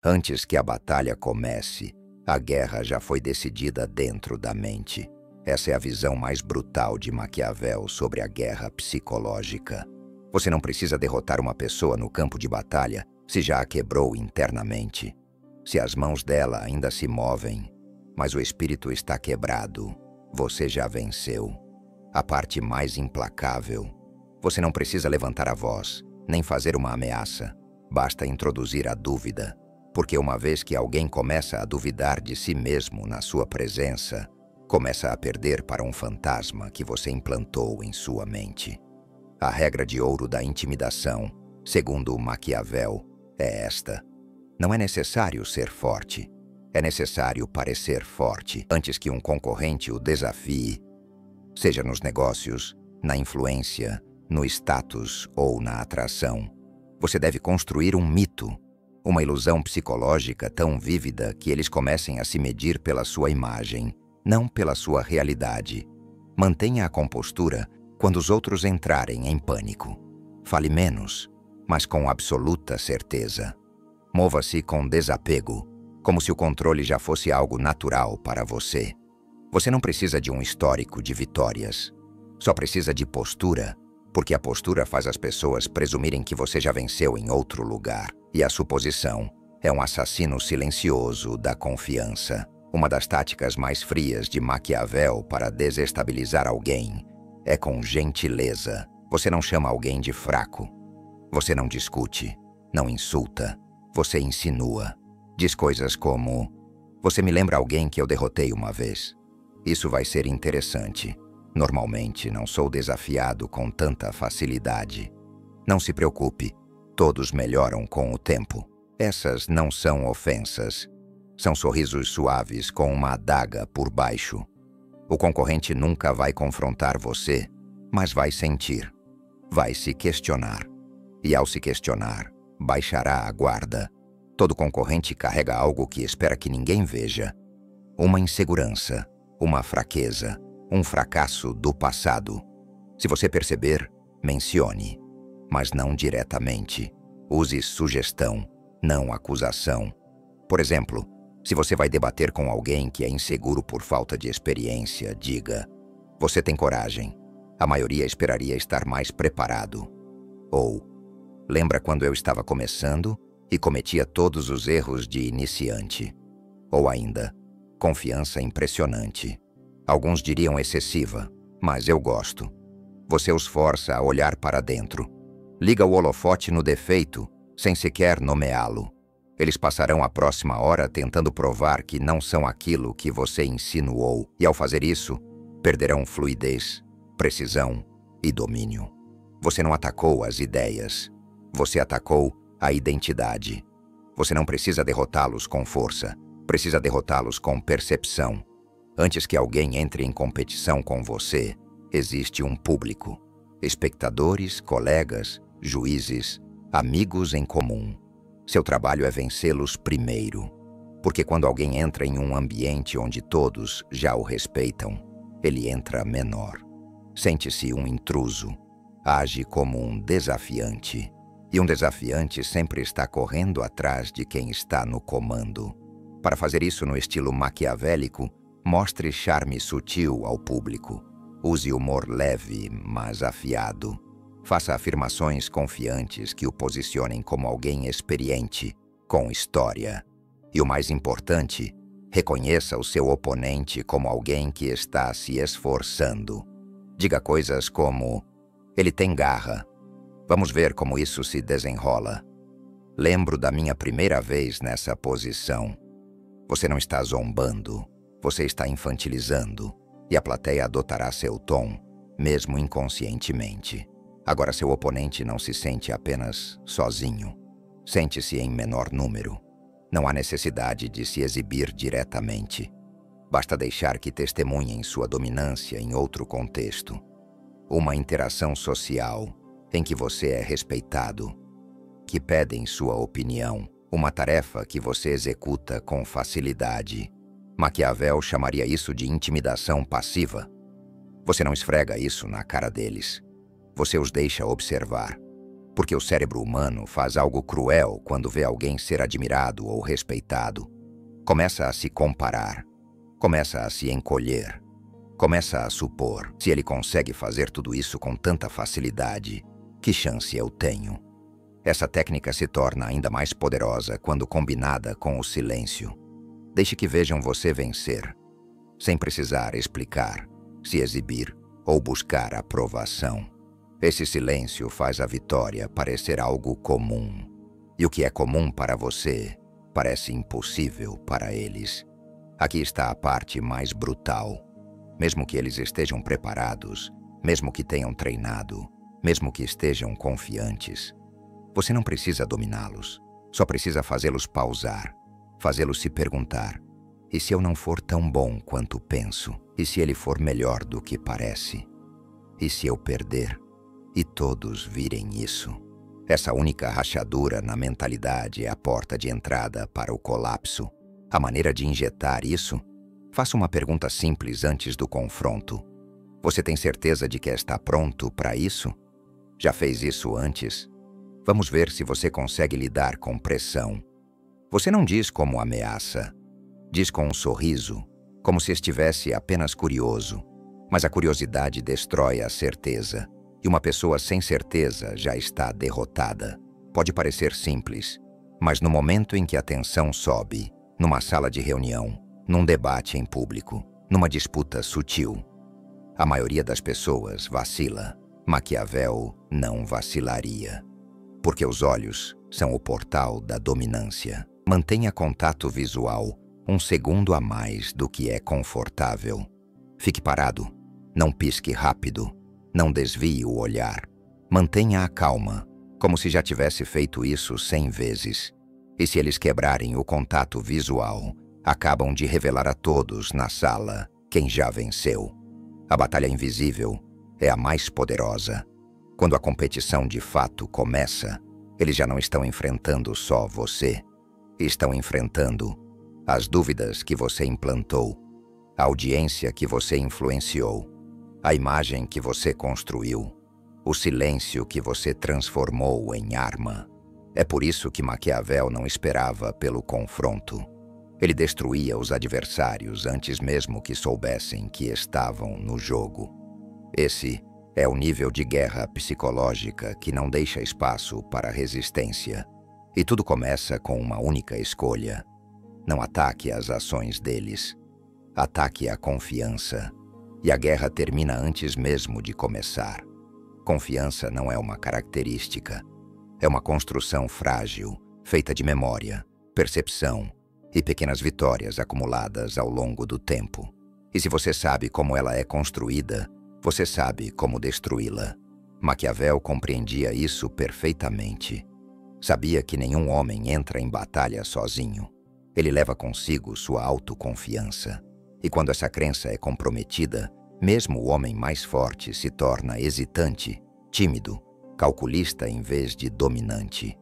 Antes que a batalha comece, a guerra já foi decidida dentro da mente. Essa é a visão mais brutal de Maquiavel sobre a guerra psicológica. Você não precisa derrotar uma pessoa no campo de batalha se já a quebrou internamente. Se as mãos dela ainda se movem, mas o espírito está quebrado, você já venceu. A parte mais implacável. Você não precisa levantar a voz, nem fazer uma ameaça. Basta introduzir a dúvida. Porque uma vez que alguém começa a duvidar de si mesmo na sua presença, começa a perder para um fantasma que você implantou em sua mente. A regra de ouro da intimidação, segundo Maquiavel, é esta. Não é necessário ser forte. É necessário parecer forte antes que um concorrente o desafie, seja nos negócios, na influência, no status ou na atração. Você deve construir um mito, uma ilusão psicológica tão vívida que eles comecem a se medir pela sua imagem, não pela sua realidade. Mantenha a compostura quando os outros entrarem em pânico. Fale menos, mas com absoluta certeza. Mova-se com desapego, como se o controle já fosse algo natural para você. Você não precisa de um histórico de vitórias. Só precisa de postura, porque a postura faz as pessoas presumirem que você já venceu em outro lugar. E a suposição é um assassino silencioso da confiança. Uma das táticas mais frias de Maquiavel para desestabilizar alguém é com gentileza. Você não chama alguém de fraco. Você não discute, não insulta. Você insinua. Diz coisas como: você me lembra alguém que eu derrotei uma vez. Isso vai ser interessante. Normalmente não sou desafiado com tanta facilidade. Não se preocupe. Todos melhoram com o tempo. Essas não são ofensas. São sorrisos suaves com uma adaga por baixo. O concorrente nunca vai confrontar você, mas vai sentir. Vai se questionar. E ao se questionar, baixará a guarda. Todo concorrente carrega algo que espera que ninguém veja. Uma insegurança, uma fraqueza, um fracasso do passado. Se você perceber, mencione. Mas não diretamente. Use sugestão, não acusação. Por exemplo, se você vai debater com alguém que é inseguro por falta de experiência, diga: você tem coragem. A maioria esperaria estar mais preparado. Ou: lembra quando eu estava começando e cometia todos os erros de iniciante? Ou ainda: confiança impressionante. Alguns diriam excessiva, mas eu gosto. Você os força a olhar para dentro. Liga o holofote no defeito, sem sequer nomeá-lo. Eles passarão a próxima hora tentando provar que não são aquilo que você insinuou, e ao fazer isso, perderão fluidez, precisão e domínio. Você não atacou as ideias. Você atacou a identidade. Você não precisa derrotá-los com força. Precisa derrotá-los com percepção. Antes que alguém entre em competição com você, existe um público. Espectadores, colegas, juízes, amigos em comum. Seu trabalho é vencê-los primeiro. Porque quando alguém entra em um ambiente onde todos já o respeitam, ele entra menor. Sente-se um intruso. Age como um desafiante. E um desafiante sempre está correndo atrás de quem está no comando. Para fazer isso no estilo maquiavélico, mostre charme sutil ao público. Use humor leve, mas afiado. Faça afirmações confiantes que o posicionem como alguém experiente, com história. E o mais importante, reconheça o seu oponente como alguém que está se esforçando. Diga coisas como: ele tem garra. Vamos ver como isso se desenrola. Lembro da minha primeira vez nessa posição. Você não está zombando. Você está infantilizando, e a plateia adotará seu tom, mesmo inconscientemente. Agora seu oponente não se sente apenas sozinho. Sente-se em menor número. Não há necessidade de se exibir diretamente. Basta deixar que testemunhem sua dominância em outro contexto. Uma interação social em que você é respeitado, que pedem sua opinião, uma tarefa que você executa com facilidade. Maquiavel chamaria isso de intimidação passiva. Você não esfrega isso na cara deles. Você os deixa observar. Porque o cérebro humano faz algo cruel quando vê alguém ser admirado ou respeitado. Começa a se comparar, começa a se encolher, começa a supor: se ele consegue fazer tudo isso com tanta facilidade, que chance eu tenho? Essa técnica se torna ainda mais poderosa quando combinada com o silêncio. Deixe que vejam você vencer, sem precisar explicar, se exibir ou buscar aprovação. Esse silêncio faz a vitória parecer algo comum. E o que é comum para você parece impossível para eles. Aqui está a parte mais brutal. Mesmo que eles estejam preparados, mesmo que tenham treinado, mesmo que estejam confiantes, você não precisa dominá-los. Só precisa fazê-los pausar, fazê-los se perguntar: e se eu não for tão bom quanto penso? E se ele for melhor do que parece? E se eu perder? E todos virem isso. Essa única rachadura na mentalidade é a porta de entrada para o colapso. A maneira de injetar isso? Faça uma pergunta simples antes do confronto. Você tem certeza de que está pronto para isso? Já fez isso antes? Vamos ver se você consegue lidar com pressão. Você não diz como ameaça. Diz com um sorriso, como se estivesse apenas curioso. Mas a curiosidade destrói a certeza. E uma pessoa sem certeza já está derrotada. Pode parecer simples, mas no momento em que a tensão sobe, numa sala de reunião, num debate em público, numa disputa sutil, a maioria das pessoas vacila. Maquiavel não vacilaria. Porque os olhos são o portal da dominância. Mantenha contato visual um segundo a mais do que é confortável. Fique parado. Não pisque rápido. Não desvie o olhar. Mantenha a calma, como se já tivesse feito isso 100 vezes. E se eles quebrarem o contato visual, acabam de revelar a todos na sala quem já venceu. A batalha invisível é a mais poderosa. Quando a competição de fato começa, eles já não estão enfrentando só você. Estão enfrentando as dúvidas que você implantou, a audiência que você influenciou, a imagem que você construiu, o silêncio que você transformou em arma. É por isso que Maquiavel não esperava pelo confronto. Ele destruía os adversários antes mesmo que soubessem que estavam no jogo. Esse é o nível de guerra psicológica que não deixa espaço para resistência. E tudo começa com uma única escolha. Não ataque as ações deles. Ataque a confiança. E a guerra termina antes mesmo de começar. Confiança não é uma característica. É uma construção frágil, feita de memória, percepção e pequenas vitórias acumuladas ao longo do tempo. E se você sabe como ela é construída, você sabe como destruí-la. Maquiavel compreendia isso perfeitamente. Sabia que nenhum homem entra em batalha sozinho. Ele leva consigo sua autoconfiança. E quando essa crença é comprometida, mesmo o homem mais forte se torna hesitante, tímido, calculista em vez de dominante.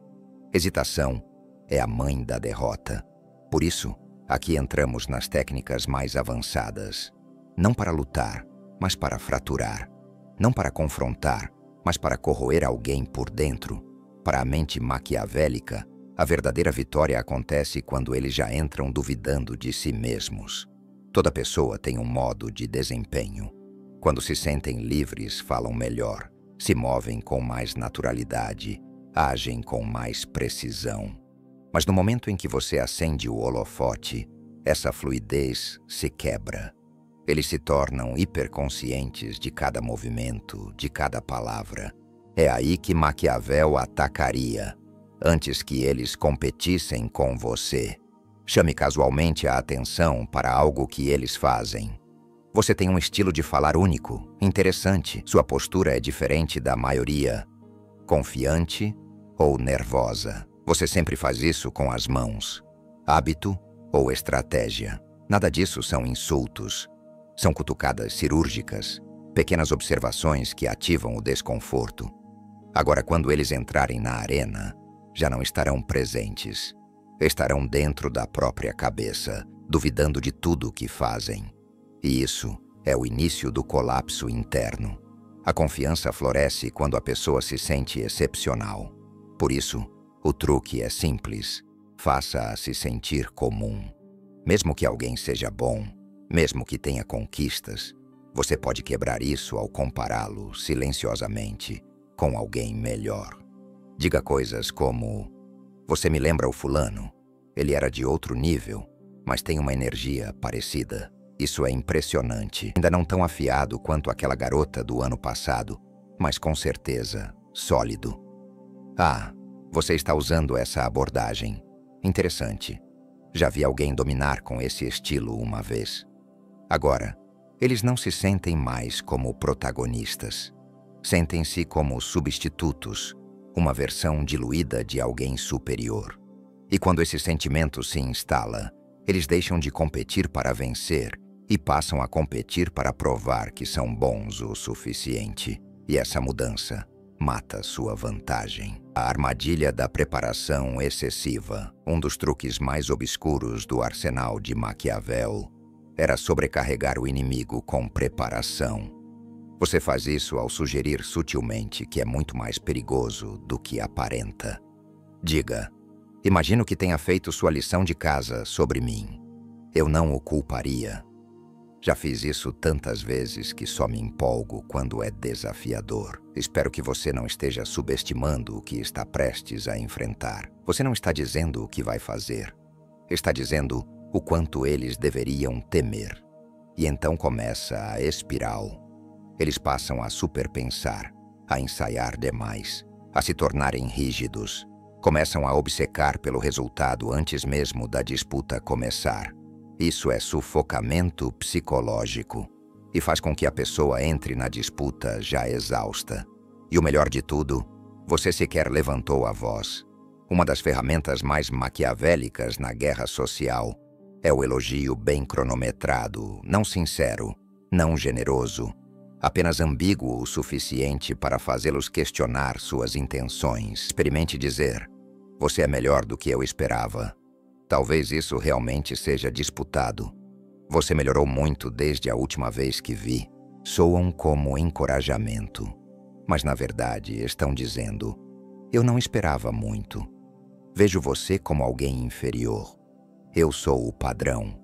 Hesitação é a mãe da derrota. Por isso, aqui entramos nas técnicas mais avançadas. Não para lutar, mas para fraturar. Não para confrontar, mas para corroer alguém por dentro. Para a mente maquiavélica, a verdadeira vitória acontece quando eles já entram duvidando de si mesmos. Toda pessoa tem um modo de desempenho. Quando se sentem livres, falam melhor, se movem com mais naturalidade, agem com mais precisão. Mas no momento em que você acende o holofote, essa fluidez se quebra. Eles se tornam hiperconscientes de cada movimento, de cada palavra. É aí que Maquiavel atacaria, antes que eles competissem com você. Chame casualmente a atenção para algo que eles fazem. Você tem um estilo de falar único, interessante. Sua postura é diferente da maioria. Confiante ou nervosa. Você sempre faz isso com as mãos. Hábito ou estratégia. Nada disso são insultos. São cutucadas cirúrgicas, pequenas observações que ativam o desconforto. Agora, quando eles entrarem na arena, já não estarão presentes. Estarão dentro da própria cabeça, duvidando de tudo o que fazem. E isso é o início do colapso interno. A confiança floresce quando a pessoa se sente excepcional. Por isso, o truque é simples. Faça-a se sentir comum. Mesmo que alguém seja bom, mesmo que tenha conquistas, você pode quebrar isso ao compará-lo silenciosamente com alguém melhor. Diga coisas como: você me lembra o fulano? Ele era de outro nível, mas tem uma energia parecida. Isso é impressionante. Ainda não tão afiado quanto aquela garota do ano passado, mas com certeza sólido. Ah, você está usando essa abordagem. Interessante. Já vi alguém dominar com esse estilo uma vez. Agora, eles não se sentem mais como protagonistas. Sentem-se como substitutos, uma versão diluída de alguém superior. E quando esse sentimento se instala, eles deixam de competir para vencer e passam a competir para provar que são bons o suficiente. E essa mudança mata sua vantagem. A armadilha da preparação excessiva, um dos truques mais obscuros do arsenal de Maquiavel, era sobrecarregar o inimigo com preparação. Você faz isso ao sugerir sutilmente que é muito mais perigoso do que aparenta. Diga: imagino que tenha feito sua lição de casa sobre mim. Eu não o culparia. Já fiz isso tantas vezes que só me empolgo quando é desafiador. Espero que você não esteja subestimando o que está prestes a enfrentar. Você não está dizendo o que vai fazer. Está dizendo o quanto eles deveriam temer. E então começa a espiral. Eles passam a superpensar, a ensaiar demais, a se tornarem rígidos. Começam a obcecar pelo resultado antes mesmo da disputa começar. Isso é sufocamento psicológico e faz com que a pessoa entre na disputa já exausta. E o melhor de tudo, você sequer levantou a voz. Uma das ferramentas mais maquiavélicas na guerra social é o elogio bem cronometrado, não sincero, não generoso, apenas ambíguo o suficiente para fazê-los questionar suas intenções. Experimente dizer: você é melhor do que eu esperava. Talvez isso realmente seja disputado. Você melhorou muito desde a última vez que vi. Soam como encorajamento. Mas na verdade estão dizendo: eu não esperava muito. Vejo você como alguém inferior. Eu sou o padrão.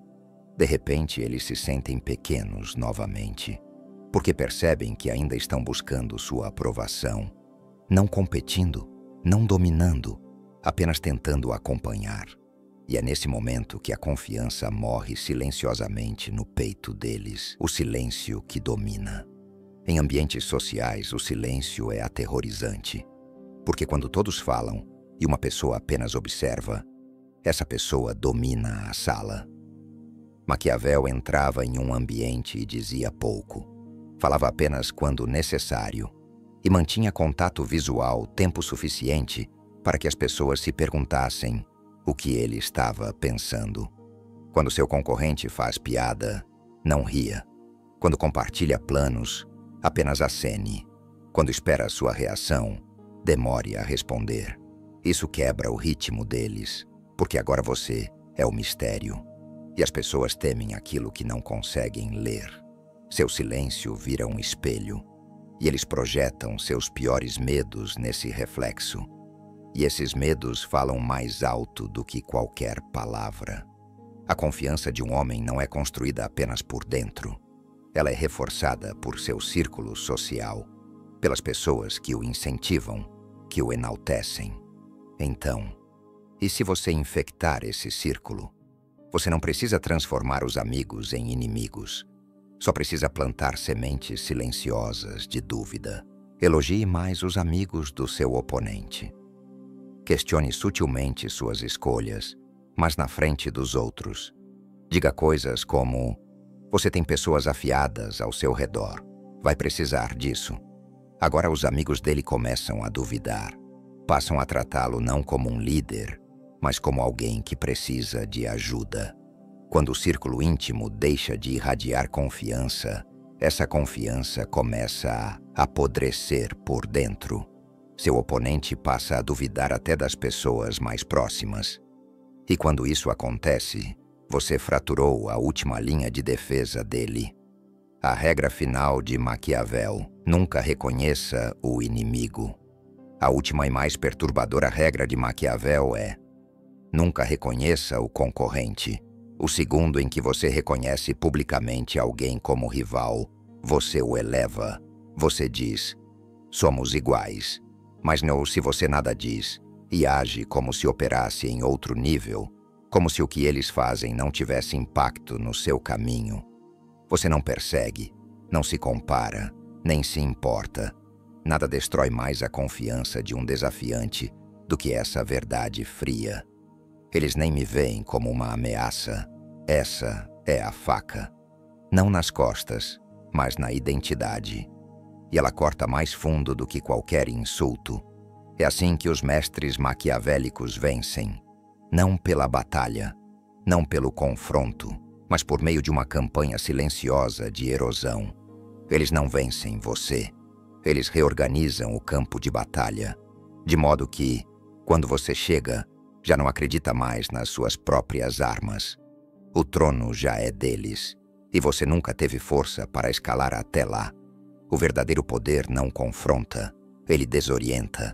De repente eles se sentem pequenos novamente, porque percebem que ainda estão buscando sua aprovação, não competindo, não dominando, apenas tentando acompanhar. E é nesse momento que a confiança morre silenciosamente no peito deles, o silêncio que domina. Em ambientes sociais, o silêncio é aterrorizante, porque quando todos falam e uma pessoa apenas observa, essa pessoa domina a sala. Maquiavel entrava em um ambiente e dizia pouco. Falava apenas quando necessário e mantinha contato visual tempo suficiente para que as pessoas se perguntassem o que ele estava pensando. Quando seu concorrente faz piada, não ria. Quando compartilha planos, apenas acene. Quando espera sua reação, demore a responder. Isso quebra o ritmo deles, porque agora você é o mistério. E as pessoas temem aquilo que não conseguem ler. Seu silêncio vira um espelho, e eles projetam seus piores medos nesse reflexo. E esses medos falam mais alto do que qualquer palavra. A confiança de um homem não é construída apenas por dentro. Ela é reforçada por seu círculo social, pelas pessoas que o incentivam, que o enaltecem. Então, e se você infectar esse círculo? Você não precisa transformar os amigos em inimigos. Só precisa plantar sementes silenciosas de dúvida. Elogie mais os amigos do seu oponente. Questione sutilmente suas escolhas, mas na frente dos outros. Diga coisas como: você tem pessoas afiadas ao seu redor. Vai precisar disso. Agora os amigos dele começam a duvidar. Passam a tratá-lo não como um líder, mas como alguém que precisa de ajuda. Quando o círculo íntimo deixa de irradiar confiança, essa confiança começa a apodrecer por dentro. Seu oponente passa a duvidar até das pessoas mais próximas. E quando isso acontece, você fraturou a última linha de defesa dele. A regra final de Maquiavel: nunca reconheça o inimigo. A última e mais perturbadora regra de Maquiavel é: nunca reconheça o concorrente. O segundo em que você reconhece publicamente alguém como rival, você o eleva. Você diz: somos iguais. Mas não se você nada diz e age como se operasse em outro nível, como se o que eles fazem não tivesse impacto no seu caminho. Você não persegue, não se compara, nem se importa. Nada destrói mais a confiança de um desafiante do que essa verdade fria. Eles nem me veem como uma ameaça. Essa é a faca. Não nas costas, mas na identidade. E ela corta mais fundo do que qualquer insulto. É assim que os mestres maquiavélicos vencem. Não pela batalha, não pelo confronto, mas por meio de uma campanha silenciosa de erosão. Eles não vencem você. Eles reorganizam o campo de batalha, de modo que, quando você chega, já não acredita mais nas suas próprias armas. O trono já é deles, e você nunca teve força para escalar até lá. O verdadeiro poder não confronta, ele desorienta.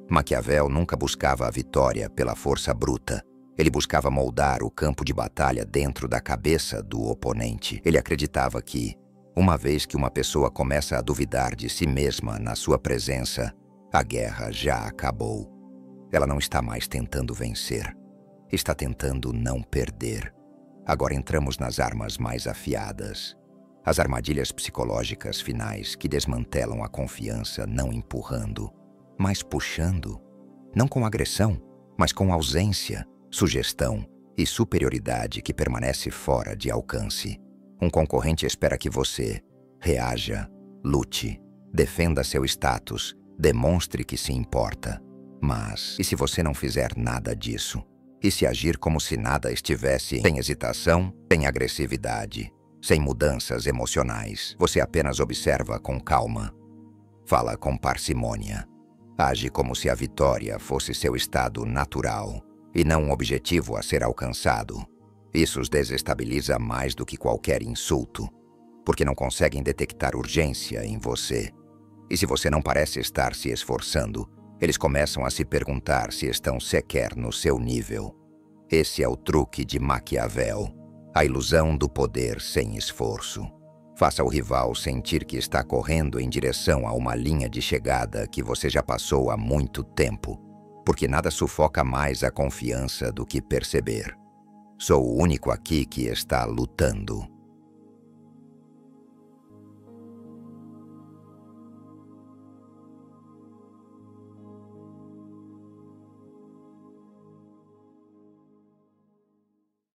Maquiavel nunca buscava a vitória pela força bruta. Ele buscava moldar o campo de batalha dentro da cabeça do oponente. Ele acreditava que, uma vez que uma pessoa começa a duvidar de si mesma na sua presença, a guerra já acabou. Ela não está mais tentando vencer. Está tentando não perder. Agora entramos nas armas mais afiadas. As armadilhas psicológicas finais que desmantelam a confiança não empurrando, mas puxando. Não com agressão, mas com ausência, sugestão e superioridade que permanece fora de alcance. Um concorrente espera que você reaja, lute, defenda seu status, demonstre que se importa. Mas, e se você não fizer nada disso? E se agir como se nada estivesse, sem hesitação, sem agressividade, sem mudanças emocionais? Você apenas observa com calma, fala com parcimônia, age como se a vitória fosse seu estado natural e não um objetivo a ser alcançado. Isso os desestabiliza mais do que qualquer insulto, porque não conseguem detectar urgência em você. E se você não parece estar se esforçando, eles começam a se perguntar se estão sequer no seu nível. Esse é o truque de Maquiavel, a ilusão do poder sem esforço. Faça o rival sentir que está correndo em direção a uma linha de chegada que você já passou há muito tempo, porque nada sufoca mais a confiança do que perceber: sou o único aqui que está lutando.